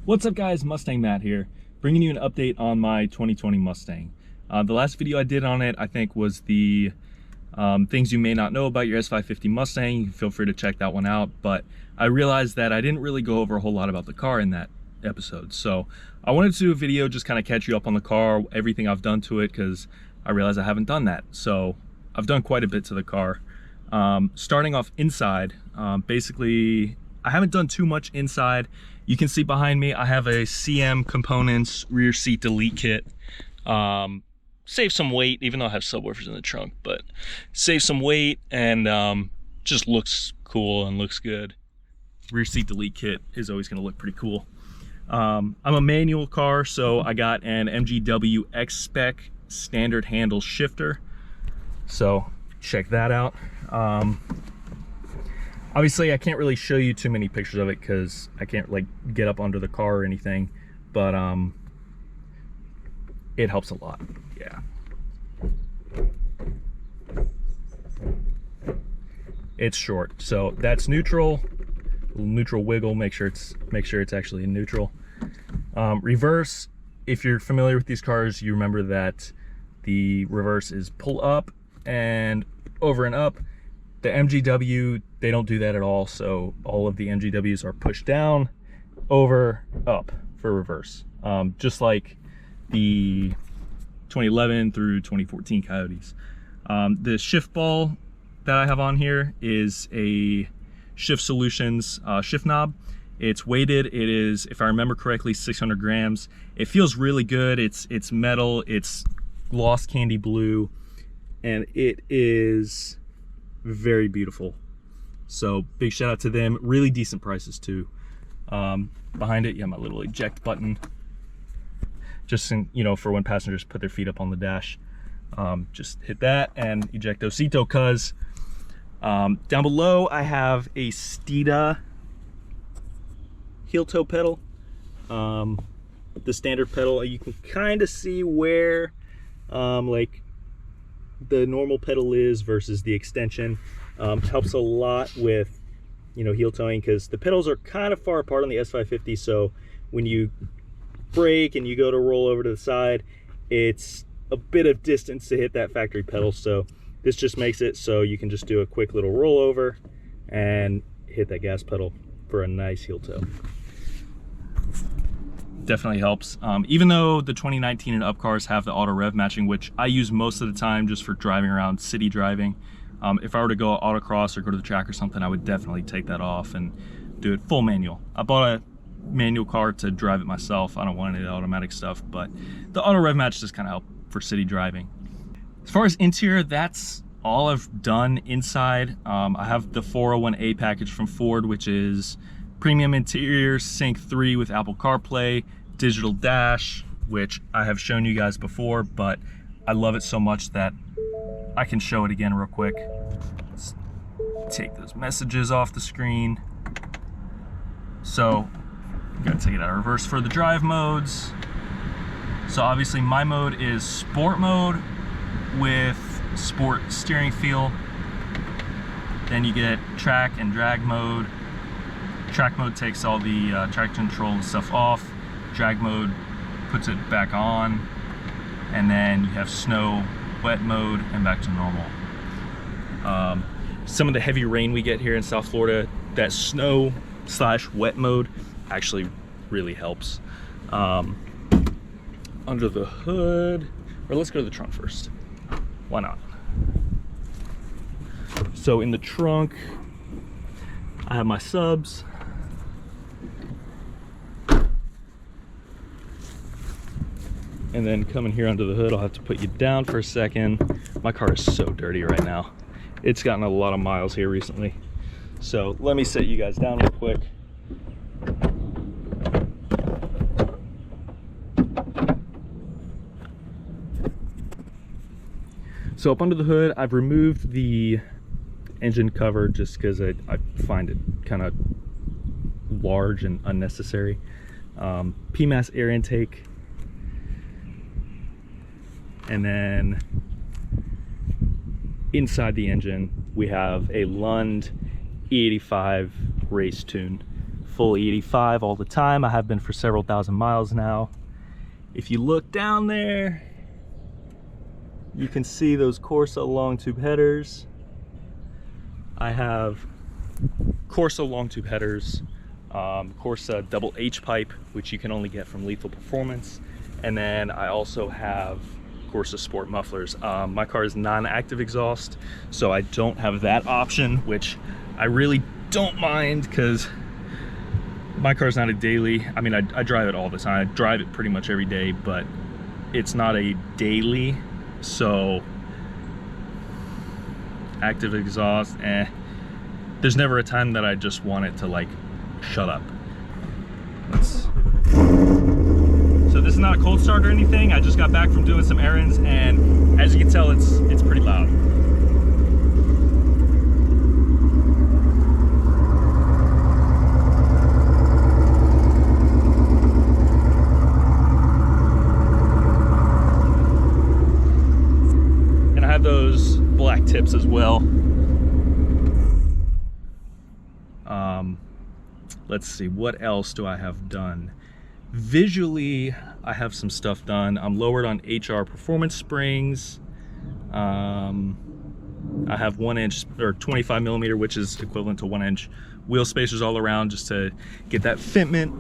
What's up guys, Mustang Matt here, bringing you an update on my 2020 Mustang. The last video I did on it, I think, was the things you may not know about your S550 Mustang. You can feel free to check that one out, but I realized that I didn't really go over a whole lot about the car in that episode. So I wanted to do a video just kind of catch you up on the car, everything I've done to it, because I realized I haven't done that. So I've done quite a bit to the car. Starting off inside, basically I haven't done too much inside. You can see behind me I have a CM Components rear seat delete kit. Save some weight, even though I have subwoofers in the trunk, but save some weight and just looks cool and looks good. Rear seat delete kit is always going to look pretty cool. I'm a manual car, so I got an MGW X-Spec standard handle shifter, so check that out. Obviously I can't really show you too many pictures of it because I can't like get up under the car or anything, but it helps a lot. Yeah, it's short, so that's neutral. Neutral wiggle, make sure it's actually in neutral. Reverse, if you're familiar with these cars, you remember that the reverse is pull up and over and up. The MGW, they don't do that at all, so all of the MGWs are pushed down, over, up for reverse. Just like the 2011 through 2014 Coyotes. The shift ball that I have on here is a Shift Solutions shift knob. It's weighted. It is, if I remember correctly, 600 grams. It feels really good. It's metal. It's gloss candy blue, and it is very beautiful. So big shout out to them. Really decent prices too. Behind it, you have my little eject button, just in, you know, for when passengers put their feet up on the dash. Just hit that and ejectocito, cuz. Down below I have a Steeda heel toe pedal. The standard pedal, you can kind of see where like the normal pedal is versus the extension. Helps a lot with, you know, heel toeing, because the pedals are kind of far apart on the S550, so when you brake and you go to roll over to the side, it's a bit of distance to hit that factory pedal. So this just makes it so you can just do a quick little rollover and hit that gas pedal for a nice heel toe. Definitely helps. Even though the 2019 and up cars have the auto rev matching, which I use most of the time just for driving around city driving. If I were to go autocross or go to the track or something, I would definitely take that off and do it full manual. I bought a manual car to drive it myself. I don't want any of the automatic stuff, but the auto rev match just kind of help for city driving. As far as interior, that's all I've done inside. I have the 401A package from Ford, which is premium interior, Sync 3 with Apple CarPlay, digital dash, which I have shown you guys before, but I love it so much that I can show it again real quick. Let's take those messages off the screen. So I'm gonna take it out of reverse for the drive modes. So obviously my mode is sport mode with sport steering feel. Then you get track and drag mode. Track mode takes all the traction control and stuff off. Drag mode puts it back on. And then you have snow, wet mode, and back to normal. Some of the heavy rain we get here in South Florida, that snow / wet mode actually really helps. Under the hood, or let's go to the trunk first. Why not? So in the trunk, I have my subs. And then coming here under the hood, I'll have to put you down for a second. My car is so dirty right now. It's gotten a lot of miles here recently. So let me set you guys down real quick. So up under the hood, I've removed the engine cover just because I find it kind of large and unnecessary. PMAS air intake. And then inside the engine, we have a Lund E85 race tune full 85 all the time. I have been for several thousand miles now. If you look down there, you can see those Corsa long tube headers. I have Corsa long tube headers, Corsa double H pipe, which you can only get from Lethal Performance. And then I also have Corsa Sport mufflers. My car is non-active exhaust, so I don't have that option, which I really don't mind because my car's not a daily. I mean, I drive it all the time. I drive it pretty much every day, but it's not a daily, so active exhaust, there's never a time that I just want it to like shut up. So this is not a cold start or anything. I just got back from doing some errands, and as you can tell, it's pretty loud. And I have those black tips as well. Let's see, what else do I have done? Visually, I have some stuff done. I'm lowered on HR performance springs. I have 1 inch or 25 millimeter, which is equivalent to 1 inch wheel spacers all around, just to get that fitment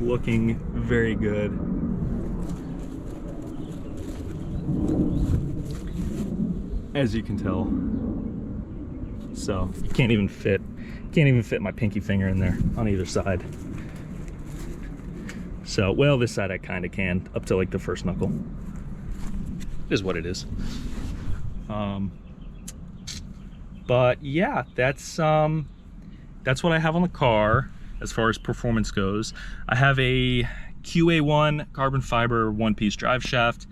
looking very good. As you can tell. So you can't even fit my pinky finger in there on either side. So, well, this side I kind of can, up to like the first knuckle. Is what it is. But yeah, that's what I have on the car as far as performance goes. I have a QA1 carbon fiber one-piece drive shaft.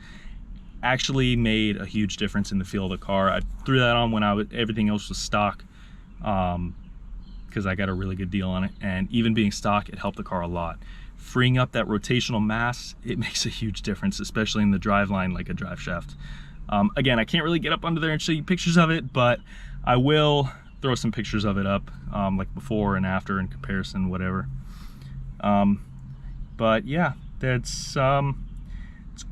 Actually made a huge difference in the feel of the car. I threw that on when everything else was stock, because I got a really good deal on it, and even being stock, it helped the car a lot. Freeing up that rotational mass, it makes a huge difference, especially in the drive line like a drive shaft. Again, I can't really get up under there and show you pictures of it, but I will throw some pictures of it up, like before and after in comparison, whatever. But yeah, that's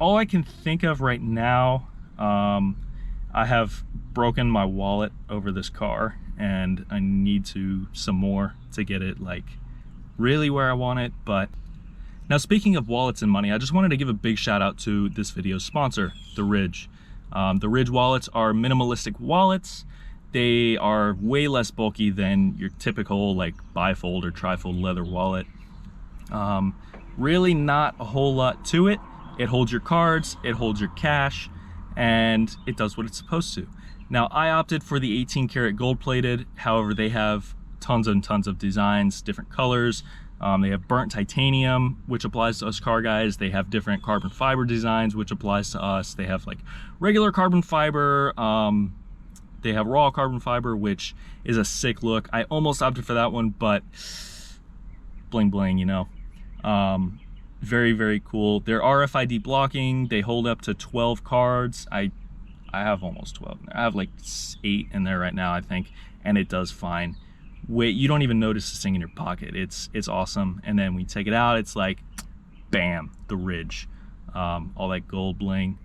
all I can think of right now. I have broken my wallet over this car, and I need some more to get it like really where I want it. But now, speaking of wallets and money, I just wanted to give a big shout out to this video's sponsor, the Ridge. The Ridge wallets are minimalistic wallets. They are way less bulky than your typical like bifold or trifold leather wallet. Really not a whole lot to it. It holds your cards, it holds your cash, and it does what it's supposed to. Now, I opted for the 18 karat gold plated. However, they have tons and tons of designs, different colors. They have burnt titanium, which applies to us car guys. They have different carbon fiber designs, which applies to us. They have like regular carbon fiber. They have raw carbon fiber, which is a sick look. I almost opted for that one, but bling bling, you know. Very, very cool. They're RFID blocking. They hold up to 12 cards. I have almost 12. I have like 8 in there right now, I think, and it does fine. Wait, you don't even notice this thing in your pocket. It's awesome. And then when you take it out, it's like, bam, the Ridge. All that gold bling.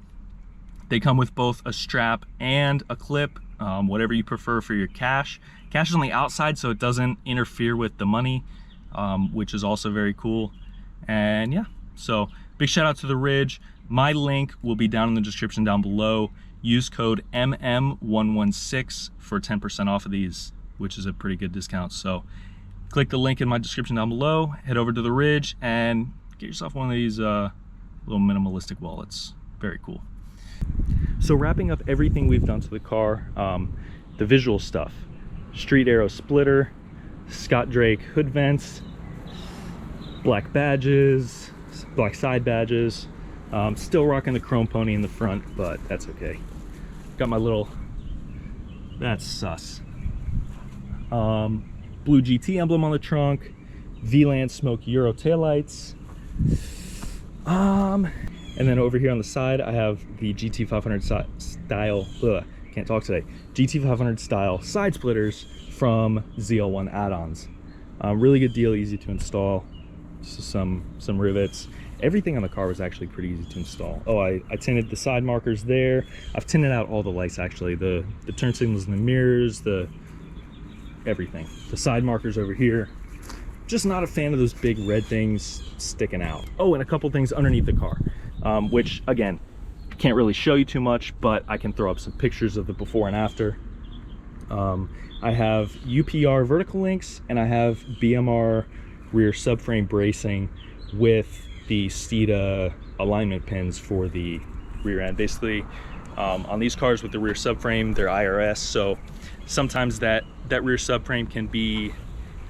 They come with both a strap and a clip, whatever you prefer for your cash. Cash is on the outside, so it doesn't interfere with the money, which is also very cool. And yeah, so big shout out to the Ridge. My link will be down in the description down below. Use code MM116 for 10% off of these, which is a pretty good discount. So click the link in my description down below, head over to the Ridge, and get yourself one of these little minimalistic wallets. Very cool. So wrapping up everything we've done to the car, the visual stuff. Street Arrow splitter, Scott Drake hood vents, black badges, black side badges. Still rocking the chrome pony in the front, but that's okay. Got my little, that's sus. Blue GT emblem on the trunk, V-Land smoke Euro taillights. And then over here on the side, I have the GT500 style, can't talk today, GT500 style side splitters from ZL1 add-ons. Really good deal, easy to install. Just some rivets. Everything on the car was actually pretty easy to install. Oh, I tinted the side markers there. I've tinted out all the lights actually, the turn signals and the mirrors, everything. The side markers over here. Just not a fan of those big red things sticking out. Oh, and a couple things underneath the car, which again, can't really show you too much, but I can throw up some pictures of the before and after. I have UPR vertical links, and I have BMR rear subframe bracing with the Steeda alignment pins for the rear end. Basically, on these cars with the rear subframe, they're IRS, so sometimes that rear subframe can be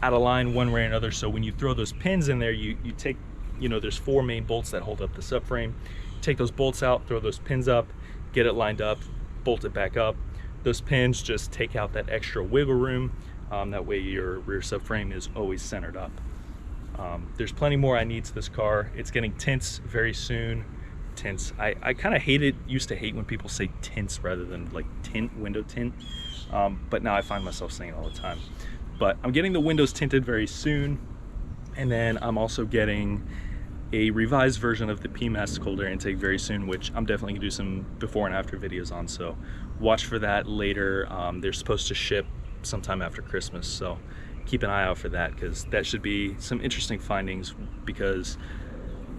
out of line one way or another. So when you throw those pins in there, you take, you know, there's 4 main bolts that hold up the subframe. Take those bolts out, throw those pins up, get it lined up, bolt it back up. Those pins just take out that extra wiggle room. That way your rear subframe is always centered up. There's plenty more I need to this car. It's getting tints very soon. Tints, I kind of used to hate when people say tints rather than like tint, window tint. But now I find myself saying it all the time. But I'm getting the windows tinted very soon. And then I'm also getting a revised version of the PMAS cold air intake very soon, which I'm definitely gonna do some before and after videos on, so watch for that later. They're supposed to ship sometime after Christmas, so keep an eye out for that, because that should be some interesting findings because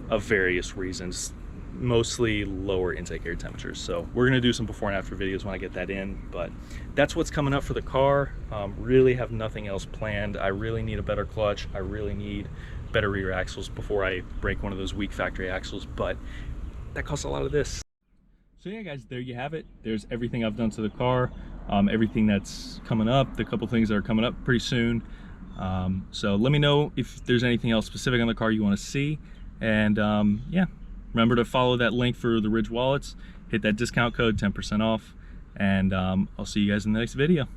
of various reasons, mostly lower intake air temperatures. So we're gonna do some before and after videos when I get that in, but that's what's coming up for the car. Really have nothing else planned. I really need a better clutch. I really need better rear axles before I break one of those weak factory axles, but that costs a lot of this. So yeah guys, there you have it. There's everything I've done to the car, everything that's coming up, the couple things that are coming up pretty soon. So let me know if there's anything else specific on the car you want to see, and yeah, remember to follow that link for the Ridge wallets, hit that discount code, 10% off, and I'll see you guys in the next video.